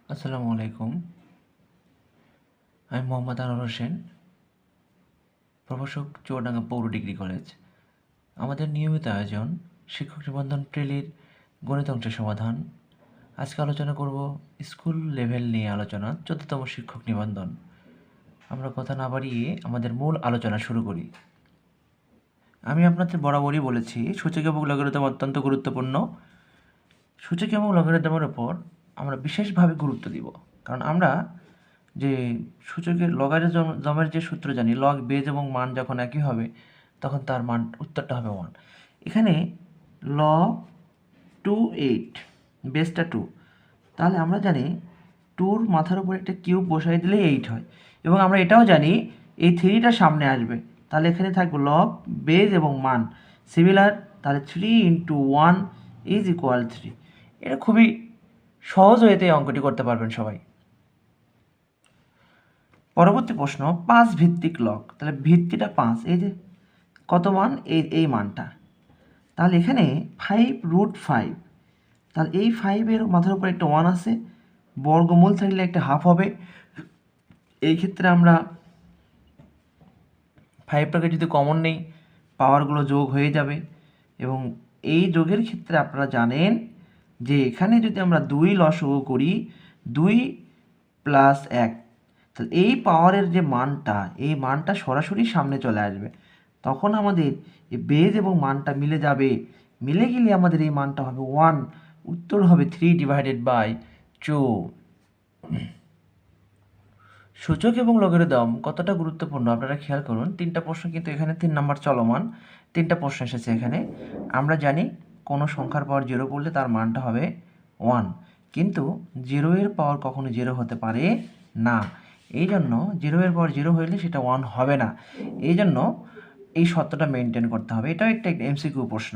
আসসালামু আলাইকুম। আমি মোহাম্মদ আনোয়ার হোসেন, প্রভাষক চুয়াডাঙ্গা পৌর ডিগ্রি কলেজ। আমাদের নিয়মিত আয়োজন শিক্ষক নিবন্ধন প্রিলির গণিত অংশের সমাধান। আজকে আলোচনা করব স্কুল লেভেল নিয়ে আলোচনা 14তম শিক্ষক নিবন্ধন। আমরা কথা না বাড়িয়ে আমাদের মূল আলোচনা শুরু করি। আমি আপনাদের বরাবরই বলেছি সূচক এবং লগারিদম অত্যন্ত গুরুত্বপূর্ণ। সূচক এবং লগারিদমের ওপর আমরা বিশেষভাবে গুরুত্ব দিব, কারণ আমরা যে সূচকের লগারিদমের যে সূত্র জানি, লগ বেজ এবং মান যখন একই হবে তখন তার মান উত্তরটা হবে 1। এখানে লগ 2 8, বেসটা 2, তাহলে আমরা জানি 2র মাথার উপর একটা কিউব বসাই দিলেই 8 হয়, এবং আমরা এটাও জানি এই 3টা সামনে আসবে, তাহলে এখানে থাকবে লগ বেজ এবং মান সিমিলার, তাহলে 3 × 1 = 3। এটা খুবই সহজ ওয়েতে অঙ্কটি করতে পারবেন সবাই। পরবর্তী প্রশ্ন, 5 ভিত্তিক লগ, তাহলে ভিত্তিটা 5, এই যে কত মান, এই মানটা, তাহলে এখানে 5√5, তাহলে এই 5-এর মাথার উপর একটা 1 আছে, বর্গমূল থাকলে একটা হাফ হবে। এই ক্ষেত্রে আমরা 5টাকে যদি কমন নেই, পাওয়ারগুলো যোগ হয়ে যাবে, এবং এই যোগের ক্ষেত্রে আপনারা জানেন যে এখানে যদি আমরা 2 লসগু করি, 2 + 1, তাহলে এই পাওয়ারের যে মানটা, এই মানটা সরাসরি সামনে চলে আসবে, তখন আমাদের এই বেজ এবং মানটা মিলে যাবে, মিলে গেলে আমাদের এই মানটা হবে 1, উত্তর হবে 3/2। সূচক এবং লগারিদম কতটা গুরুত্বপূর্ণ আপনারা খেয়াল করুন। 3টা প্রশ্ন কিন্তু এখানে 3 নাম্বার চলমান, 3টা প্রশ্ন এসেছে এখানে। আমরা জানি কোনো সংখ্যার পাওয়ার 0 পড়লে তার মানটা হবে 1, কিন্তু 0-এর পাওয়ার কখনো 0 হতে পারে না। এই জন্য 0-এর পাওয়ার 0 হইলে সেটা 1 হবে না। এই জন্য এই সত্যটা মেনটেন করতে হবে। এটাও একটা এমসিকিউ প্রশ্ন।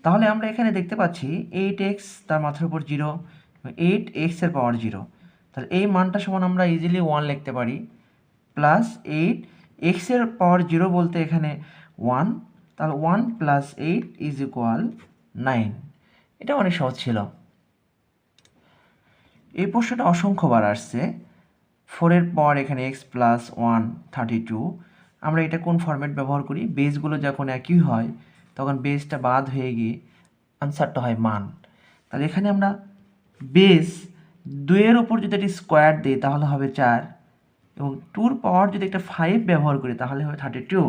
তাহলে আমরা এখানে দেখতে পাচ্ছি 8x, তার মাথার উপর 0, 8x-এর পাওয়ার 0, তাহলে এই মানটা সমান আমরা ইজিলি 1 লিখতে পারি, প্লাস 8x-এর পাওয়ার 0 বলতে এখানে 1, তাহলে 1 + 8 = 9। এটা অনেক সহজ ছিল। এই প্রশ্নটা অসংখ্যবার আসছে। 4-এর পাওয়ার এখানে x + 1 32। আমরা এটা কোন ফরম্যাট ব্যবহার করি, বেসগুলো যখন একই হয় তখন বেসটা বাদ হয়ে গিয়ে আনসারটা হয় মান। তাহলে এখানে আমরা বেস 2-এর ওপর যদি একটি স্কোয়ার দিই তাহলে হবে 4, এবং 2-র পাওয়ার যদি একটা 5 ব্যবহার করি তাহলে হবে 32।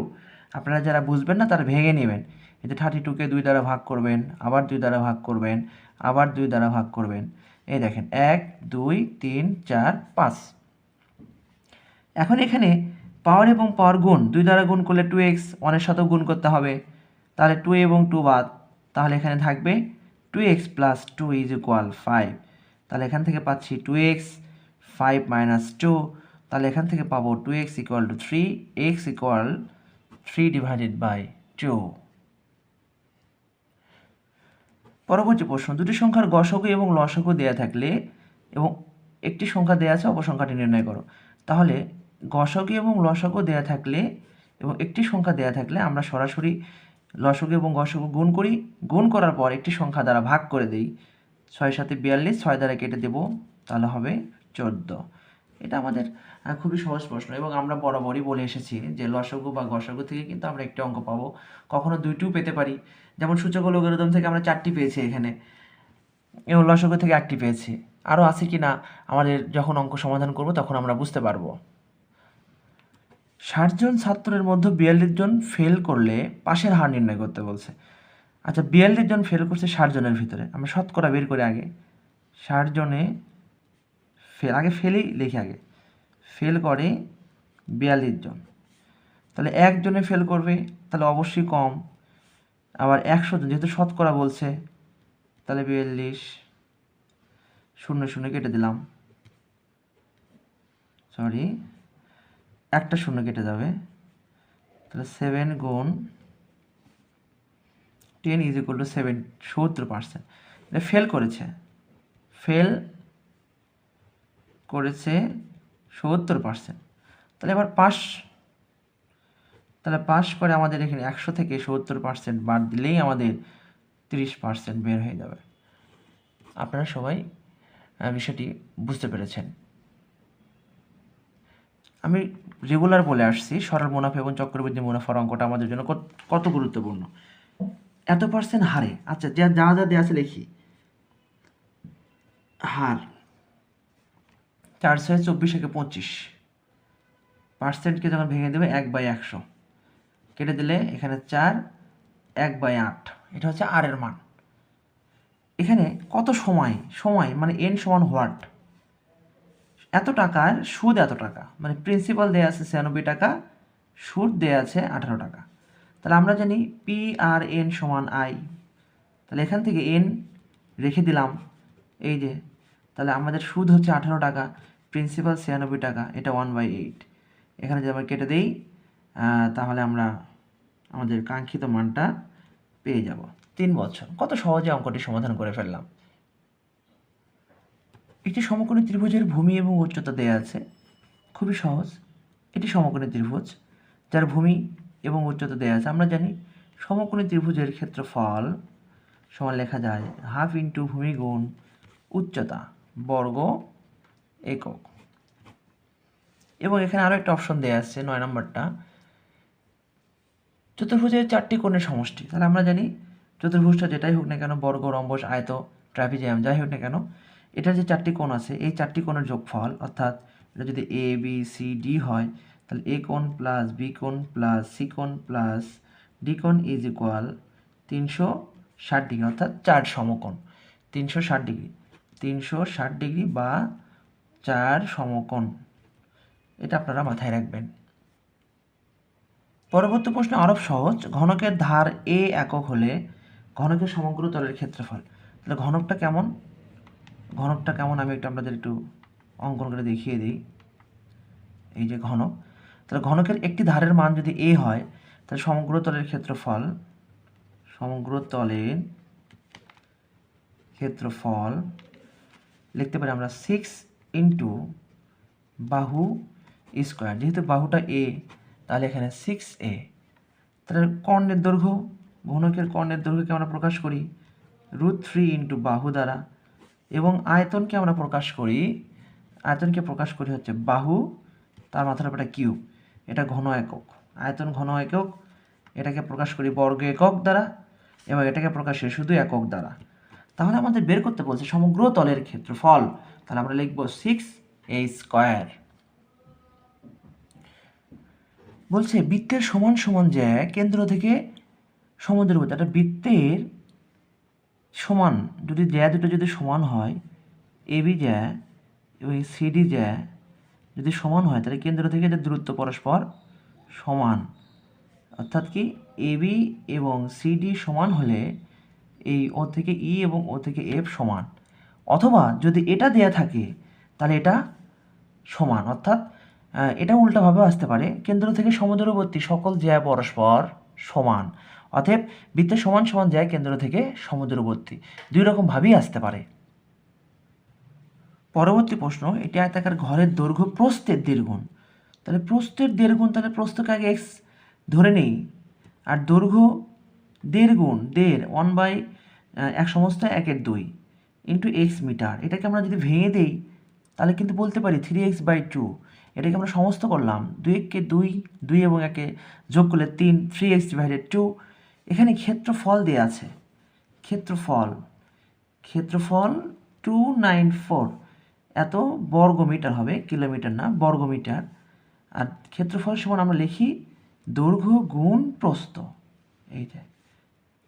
আপনারা যারা বুঝবেন না তারা ভেঙে নেবেন। এতে 32কে 2 দ্বারা ভাগ করবেন, আবার 2 দ্বারা ভাগ করবেন, আবার 2 দ্বারা ভাগ করবেন। এই দেখেন 1 2 3 4 5। এখন এখানে পাওয়ার এবং পাওয়ার গুণ, 2 দ্বারা গুণ করলে 2x, 1-এর সাথেও গুণ করতে হবে, তাহলে 2 এবং 2 বাদ, তাহলে এখানে থাকবে 2x + 2 = 5। তাহলে এখান থেকে পাচ্ছি 2x, 5 - 2, তাহলে এখান থেকে পাবো 2x = 3, x = 3/2। পরবর্তী প্রশ্ন, দুটি সংখ্যার গসগু এবং লসগু দেয়া থাকলে এবং একটি সংখ্যা দেয়া আছে, অপর সংখ্যাটি নির্ণয় করো। তাহলে গসগু এবং লসগু দেয়া থাকলে এবং একটি সংখ্যা দেয়া থাকলে আমরা সরাসরি লসগু এবং গসগু গুণ করি, গুণ করার পর একটি সংখ্যা দ্বারা ভাগ করে দিই। 6 × 7 = 42, 6 দ্বারা কেটে দেব, তাহলে হবে 14। এটা আমাদের খুবই সহজ প্রশ্ন, এবং আমরা বরাবরই বলে এসেছি যে লসগু বা গসগু থেকে কিন্তু আমরা একটি অঙ্ক পাবো, কখনো 2টিও পেতে পারি। যেমন সূচক ও লগারিদম থেকে আমরা 4টি পেয়েছি এখানে, এবং লসগু থেকে 1টি পেয়েছি। আরও আছে কি না আমাদের যখন অঙ্ক সমাধান করব তখন আমরা বুঝতে পারবো। 60 জন ছাত্রের মধ্যে 42 জন ফেল করলে পাশের হার নির্ণয় করতে বলছে। আচ্ছা, 42 জন ফেল করছে 60 জনের ভিতরে, আমরা শতকরা বের করে আগে 60 জনে ফেল, আগে ফেলই লিখি, আগে ফেল করে 42 জন, তাহলে 1 জনে ফেল করবে, তাহলে অবশ্যই কম। আবার 100 জন, যেহেতু শতকরা বলছে, তাহলে 42, 0 0 কেটে দিলাম, সরি একটা 0 কেটে যাবে, তাহলে 7 × 10 = 7, 70%। এটা ফেল করেছে 70%। তাহলে এবার পাস করে আমাদের এখানে 100 থেকে 70% বাদ দিলেই আমাদের 30% বের হয়ে যাবে। আপনারা সবাই বিষয়টি বুঝতে পেরেছেন। আমি রেগুলার বলে আসছি সরল মুনাফা এবং চক্রবৃদ্ধি মুনাফার অঙ্কটা আমাদের জন্য কত গুরুত্বপূর্ণ। এত পার্সেন্ট হারে, আচ্ছা যা যা যা দেওয়া আছে লিখি। হার 4/24 পার্সেন্টকে যখন ভেঙে দেবে 1/100 কেটে দিলে এখানে 4, 1/8, এটা হচ্ছে আর এর মান। এখানে কত সময় মানে এন সমান হোয়াট, এত টাকার সুদ এত টাকা, মানে প্রিন্সিপাল দেওয়া আছে 96 টাকা, সুদ দেওয়া আছে 18 টাকা। তাহলে আমরা জানি পি আর এন সমান আই, তাহলে এখান থেকে এন রেখে দিলাম এই যে, তাহলে আমাদের সুদ হচ্ছে 18 টাকা, প্রিন্সিপাল 96 টাকা, এটা 1/8। এখানে যদি আমরা কেটে দিই তাহলে আমরা আমাদের কাঙ্ক্ষিত মানটা পেয়ে যাব। 3 বছর। কত সহজে অঙ্কটি সমাধান করে ফেললাম। একটি সমকোণী ত্রিভুজের ভূমি এবং উচ্চতা দেয়া আছে, খুবই সহজ। এটি সমকোণী ত্রিভুজ যার ভূমি এবং উচ্চতা দেয়া আছে। আমরা জানি সমকোণী ত্রিভুজের ক্ষেত্রফল সমান লেখা যায় হাফ ইন্টু ভূমি গুণ উচ্চতা বর্গ একক। এবং এখানে আরও একটা অপশন দেওয়া আছে 9 নম্বরটা, চতুর্ভুজের 4টি কোণের সমষ্টি। তাহলে আমরা জানি চতুর্ভুজটা যেটাই হোক না কেন, বর্গ, রম্বস, আয়ত, ট্রাপিজিয়াম যাই হোক না কেন, এটার যে 4টি কোণ আছে এই 4টি কোণের যোগফল, অর্থাৎ এটা যদি এ বি সি ডি হয় তাহলে এ কোণ প্লাস বি কোণ প্লাস সি কোণ প্লাস ডি কোণ ইজ ইকুয়াল 360 ডিগ্রি, অর্থাৎ 4 সমকোণ 360 ডিগ্রি, 360 ডিগ্রি বা 4 সমকোণ। এটা আপনারা মাথায় রাখবেন। পরবর্তী প্রশ্ন আরও সহজ। ঘনকের ধার এ একক হলে ঘনকের সমগ্র তলের ক্ষেত্রফল। তাহলে ঘনকটা কেমন আমি একটু আপনাদের একটু অঙ্কন করে দেখিয়ে দিই। এই যে ঘনক, তাহলে ঘনকের একটি ধারের মান যদি এ হয় তাহলে সমগ্র তলের ক্ষেত্রফল লিখতে পারি আমরা 6 ইন্টু বাহু স্কোয়ার। যেহেতু বাহুটা এ তাহলে এখানে 6a। তাহলে কর্ণের দৈর্ঘ্য, ঘনকের কর্ণের দৈর্ঘ্যকে আমরা প্রকাশ করি √3 ইন্টু বাহু দ্বারা, এবং আয়তনকে প্রকাশ করি হচ্ছে বাহু তার মাথার উপরে কিউব, এটা ঘন একক, আয়তন ঘন একক, এটাকে প্রকাশ করি বর্গ একক দ্বারা এবং এটাকে প্রকাশ করি শুধু একক দ্বারা। তাহলে আমাদের বের করতে বলছে সমগ্র তলের ক্ষেত্রফল, তাহলে আমরা লিখব 6a²। বলছে বৃত্তের সমান সমান জ্যা কেন্দ্র থেকে সমুদ্রের, একটা বৃত্তের সমান যদি জ্যা দুটো যদি সমান হয়, এবি জ্যা এবং সিডি জ্যা যদি সমান হয় তাহলে কেন্দ্র থেকে এদের দূরত্ব পরস্পর সমান, অর্থাৎ কি এবি এবং সিডি সমান হলে এই ও থেকে ই এবং ও থেকে এফ সমান, অথবা যদি এটা দেয়া থাকে তাহলে এটা সমান, অর্থাৎ এটা উল্টাভাবে আসতে পারে কেন্দ্র থেকে সমদূরবর্তী সকল জ্যা পরস্পর সমান, অতএব বৃত্তের সমান সমান জ্যা কেন্দ্র থেকে সমদূরবর্তী, দুই রকম ভাবেই আসতে পারে। পরবর্তী প্রশ্ন, এটি আয়তাকার ঘরের দৈর্ঘ্য প্রস্থের দ্বিগুণ। তাহলে প্রস্থের দ্বিগুণ, তাহলে প্রস্থকে আগে এক্স ধরে নেই, আর দৈর্ঘ্য দেড় 1/1/2 ইন্টু এক্স মিটার। এটাকে আমরা যদি ভেঙে দেই তাহলে কিন্তু বলতে পারি 3x/2। এটাকে আমরা সমস্ত করলাম 2 2 এবং 1 যোগ করলে 3, 3x/2। এখানে ক্ষেত্রফল দেওয়া আছে, ক্ষেত্রফল 294 এত বর্গমিটার হবে, কিলোমিটার না, বর্গমিটার। আর ক্ষেত্রফল সমান আমরা লিখি দৈর্ঘ্য গুণ প্রস্থ, এই যে।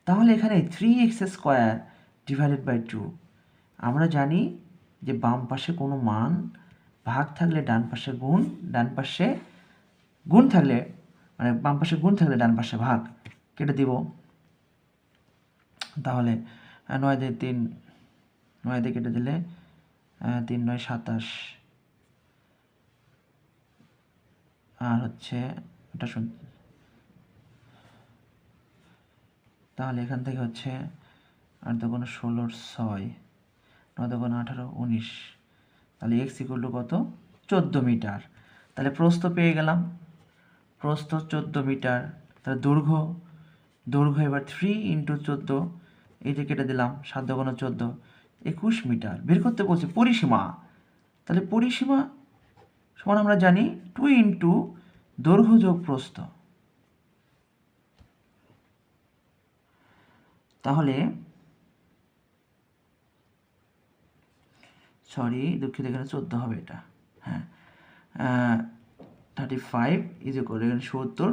তাহলে এখানে 3x² আমরা জানি যে বাম পাশে কোনো মান ভাগ থাকলে ডান পাশে গুণ, ডান পাশে গুণ থাকলে মানে বাম পাশে গুণ থাকলে ডান পাশে ভাগ, কেটে দিব। তাহলে 9 দিয়ে 3, 9 দিয়ে কেটে দিলে 3 9 27, আর হচ্ছে এটা তাহলে এখান থেকে হচ্ছে 8 দুগুণ 16, 6, 9 দুগুণ 18, 19, তাহলে x ইকুয়াল টু কত 14 মিটার। তাহলে প্রস্থ পেয়ে গেলাম, প্রস্থ 14 মিটার। তাহলে দৈর্ঘ্য এবার 3 ইন্টু 14, এই যে কেটে দিলাম 7 দুগুণ 14, 21 মিটার। বের করতে বলছে পরিসীমা। তাহলে পরিসীমা সমান আমরা জানি 2 ইন্টু দৈর্ঘ্য যোগ প্রস্থ। তাহলে দুঃখিত, এখানে 14 হবে এটা। হ্যাঁ, 35 ইজ ইকুয়াল এখানে 70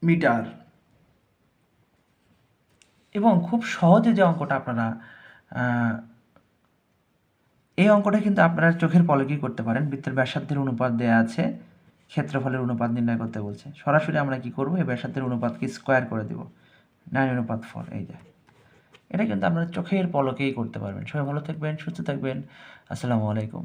মিটার। এবং খুব সহজে যে অঙ্কটা আপনারা এই অঙ্কটা কিন্তু আপনারা চোখের পলকেই করতে পারেন। বৃত্তের ব্যাসার্ধের অনুপাত দেওয়া আছে, ক্ষেত্রফলের অনুপাত নির্ণয় করতে বলছে। সরাসরি আমরা কি করব, এই ব্যাসার্ধের অনুপাতকে স্কোয়ার করে দেব, 9/4। এই যে এটা কিন্তু আপনারা চোখের পলকেই করতে পারবেন। সবাই ভালো থাকবেন, সুস্থ থাকবেন। আসসালামু আলাইকুম।